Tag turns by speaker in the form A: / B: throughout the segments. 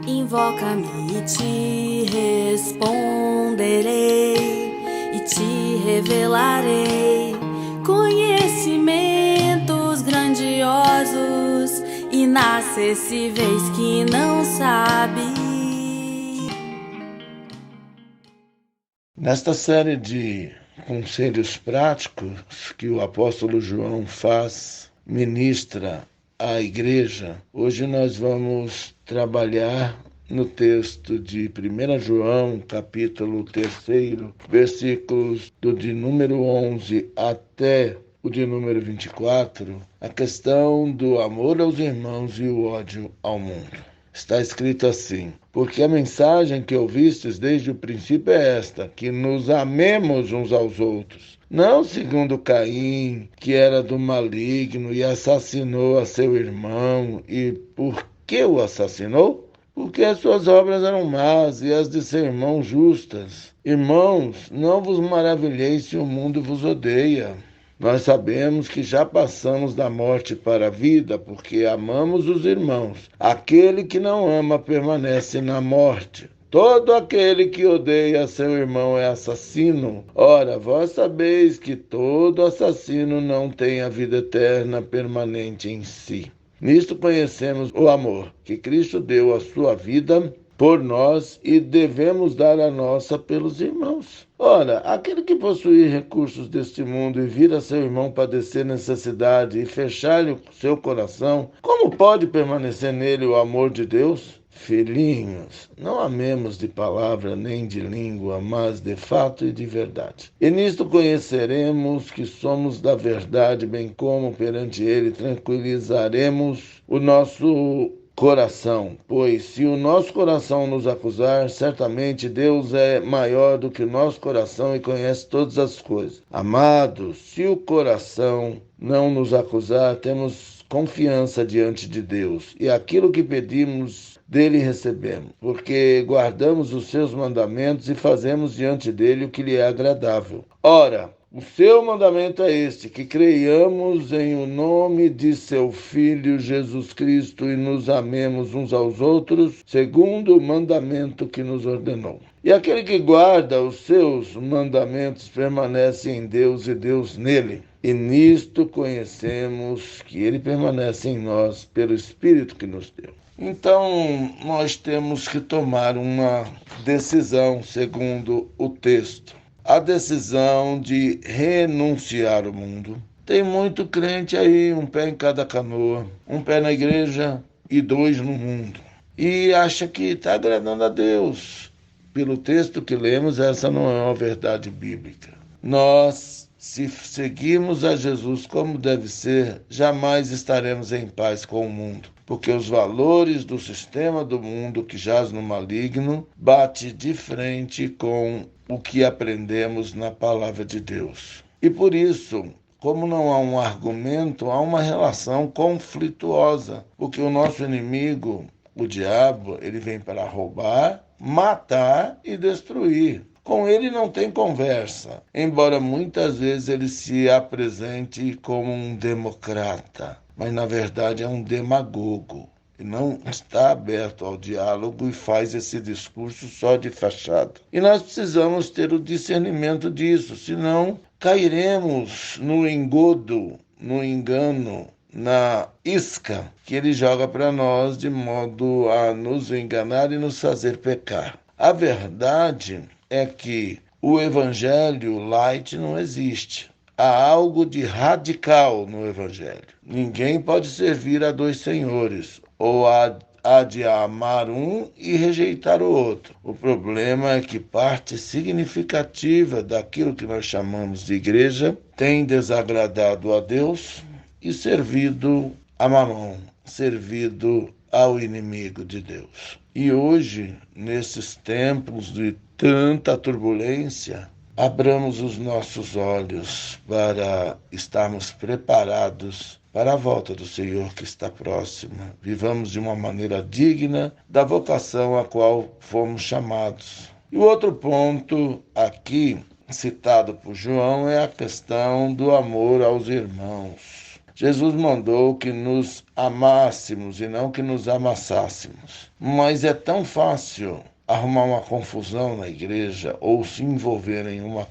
A: Invoca-me e te responderei, e te revelarei conhecimentos grandiosos, inacessíveis que não sabe.
B: Nesta série de conselhos práticos que o apóstolo João ministra à igreja, hoje nós vamos trabalhar no texto de 1 João, capítulo 3, versículos de número 11 até o de número 24, a questão do amor aos irmãos e o ódio ao mundo. Está escrito assim: porque a mensagem que ouvistes desde o princípio é esta, que nos amemos uns aos outros. Não segundo Caim, que era do maligno e assassinou a seu irmão. E por que o assassinou? Porque as suas obras eram más e as de seu irmão justas. Irmãos, não vos maravilheis se o mundo vos odeia. Nós sabemos que já passamos da morte para a vida, porque amamos os irmãos. Aquele que não ama permanece na morte. Todo aquele que odeia seu irmão é assassino. Ora, vós sabeis que todo assassino não tem a vida eterna permanente em si. Nisto conhecemos o amor, que Cristo deu a sua vida por nós e devemos dar a nossa pelos irmãos. Ora, aquele que possuir recursos deste mundo e vir a seu irmão padecer necessidade e fechar-lhe o seu coração, como pode permanecer nele o amor de Deus? Filhinhos, não amemos de palavra nem de língua, mas de fato e de verdade. E nisto conheceremos que somos da verdade, bem como perante ele tranquilizaremos o nosso coração, pois se o nosso coração nos acusar, certamente Deus é maior do que o nosso coração e conhece todas as coisas. Amados, se o coração não nos acusar, temos confiança diante de Deus, e aquilo que pedimos dele recebemos, porque guardamos os seus mandamentos e fazemos diante dele o que lhe é agradável. Ora, o seu mandamento é este, que creiamos em o nome de seu Filho Jesus Cristo e nos amemos uns aos outros, segundo o mandamento que nos ordenou. E aquele que guarda os seus mandamentos permanece em Deus e Deus nele. E nisto conhecemos que ele permanece em nós pelo Espírito que nos deu. Então, nós temos que tomar uma decisão, segundo o texto. A decisão de renunciar ao mundo. Tem muito crente aí, um pé em cada canoa, um pé na igreja e dois no mundo. E acha que está agradando a Deus. Pelo texto que lemos, essa não é uma verdade bíblica. Nós, se seguirmos a Jesus como deve ser, jamais estaremos em paz com o mundo, porque os valores do sistema do mundo que jaz no maligno bate de frente com o que aprendemos na palavra de Deus. E por isso, como não há um argumento, há uma relação conflituosa, porque o nosso inimigo, o diabo, ele vem para roubar, matar e destruir. Com ele não tem conversa, embora muitas vezes ele se apresente como um democrata, mas na verdade é um demagogo. E não está aberto ao diálogo e faz esse discurso só de fachada. E nós precisamos ter o discernimento disso, senão cairemos no engodo, no engano, na isca que ele joga para nós de modo a nos enganar e nos fazer pecar. A verdade é que o evangelho light não existe. Há algo de radical no evangelho. Ninguém pode servir a dois senhores, ou há de amar um e rejeitar o outro. O problema é que parte significativa daquilo que nós chamamos de igreja tem desagradado a Deus e servido a Mamon, servido ao inimigo de Deus. E hoje, nesses tempos de tanta turbulência, abramos os nossos olhos para estarmos preparados para a volta do Senhor que está próxima. Vivamos de uma maneira digna da vocação a qual fomos chamados. E o outro ponto aqui, citado por João, é a questão do amor aos irmãos. Jesus mandou que nos amássemos e não que nos amassássemos. Mas é tão fácil arrumar uma confusão na igreja ou se envolver em uma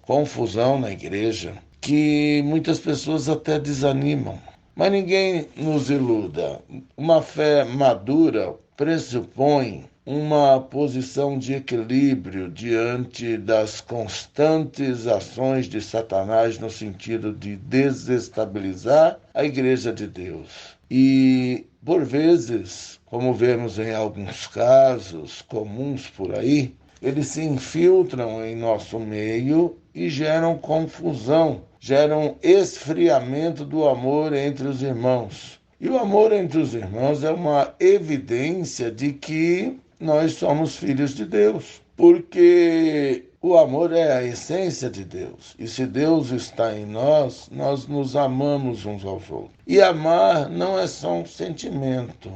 B: confusão na igreja que muitas pessoas até desanimam. Mas ninguém nos iluda. Uma fé madura pressupõe uma posição de equilíbrio diante das constantes ações de Satanás no sentido de desestabilizar a igreja de Deus. E, por vezes, como vemos em alguns casos comuns por aí, eles se infiltram em nosso meio e geram confusão, geram esfriamento do amor entre os irmãos. E o amor entre os irmãos é uma evidência de que nós somos filhos de Deus, porque o amor é a essência de Deus. E se Deus está em nós, nós nos amamos uns aos outros. E amar não é só um sentimento,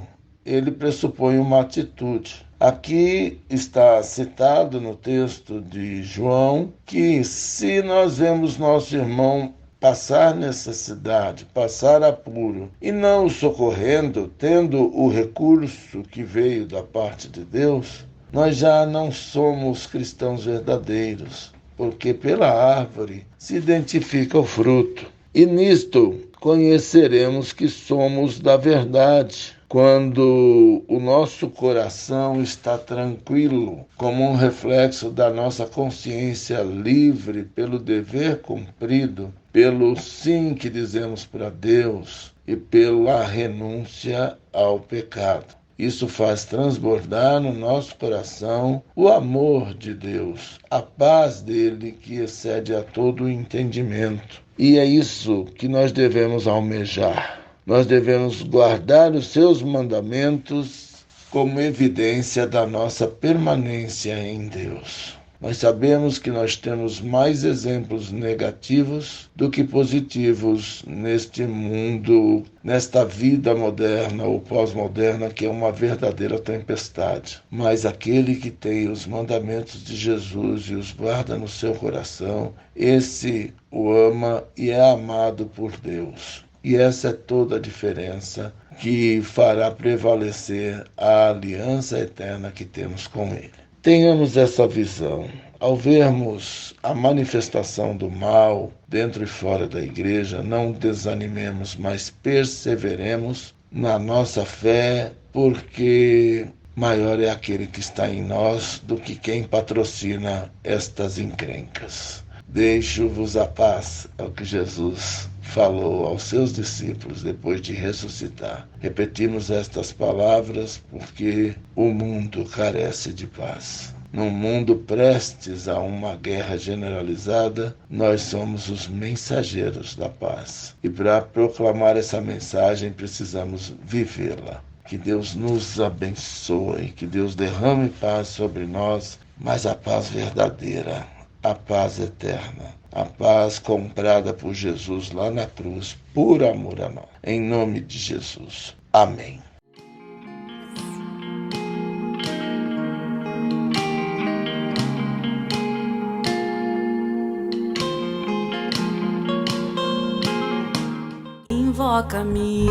B: ele pressupõe uma atitude. Aqui está citado no texto de João que se nós vemos nosso irmão passar necessidade, passar apuro, e não o socorrendo, tendo o recurso que veio da parte de Deus, nós já não somos cristãos verdadeiros, porque pela árvore se identifica o fruto. E nisto conheceremos que somos da verdade, quando o nosso coração está tranquilo, como um reflexo da nossa consciência livre pelo dever cumprido, pelo sim que dizemos para Deus e pela renúncia ao pecado. Isso faz transbordar no nosso coração o amor de Deus, a paz dele que excede a todo o entendimento. E é isso que nós devemos almejar. Nós devemos guardar os seus mandamentos como evidência da nossa permanência em Deus. Nós sabemos que nós temos mais exemplos negativos do que positivos neste mundo, nesta vida moderna ou pós-moderna, que é uma verdadeira tempestade. Mas aquele que tem os mandamentos de Jesus e os guarda no seu coração, esse o ama e é amado por Deus. E essa é toda a diferença que fará prevalecer a aliança eterna que temos com Ele. Tenhamos essa visão. Ao vermos a manifestação do mal dentro e fora da igreja, não desanimemos, mas perseveremos na nossa fé, porque maior é aquele que está em nós do que quem patrocina estas encrencas. Deixo-vos a paz, é o que Jesus falou aos seus discípulos depois de ressuscitar. Repetimos estas palavras porque o mundo carece de paz. Num mundo prestes a uma guerra generalizada, nós somos os mensageiros da paz. E para proclamar essa mensagem, precisamos vivê-la. Que Deus nos abençoe, que Deus derrame paz sobre nós, mas a paz verdadeira, a paz eterna, a paz comprada por Jesus lá na cruz, por amor a nós. Em nome de Jesus. Amém.
A: Invoca-me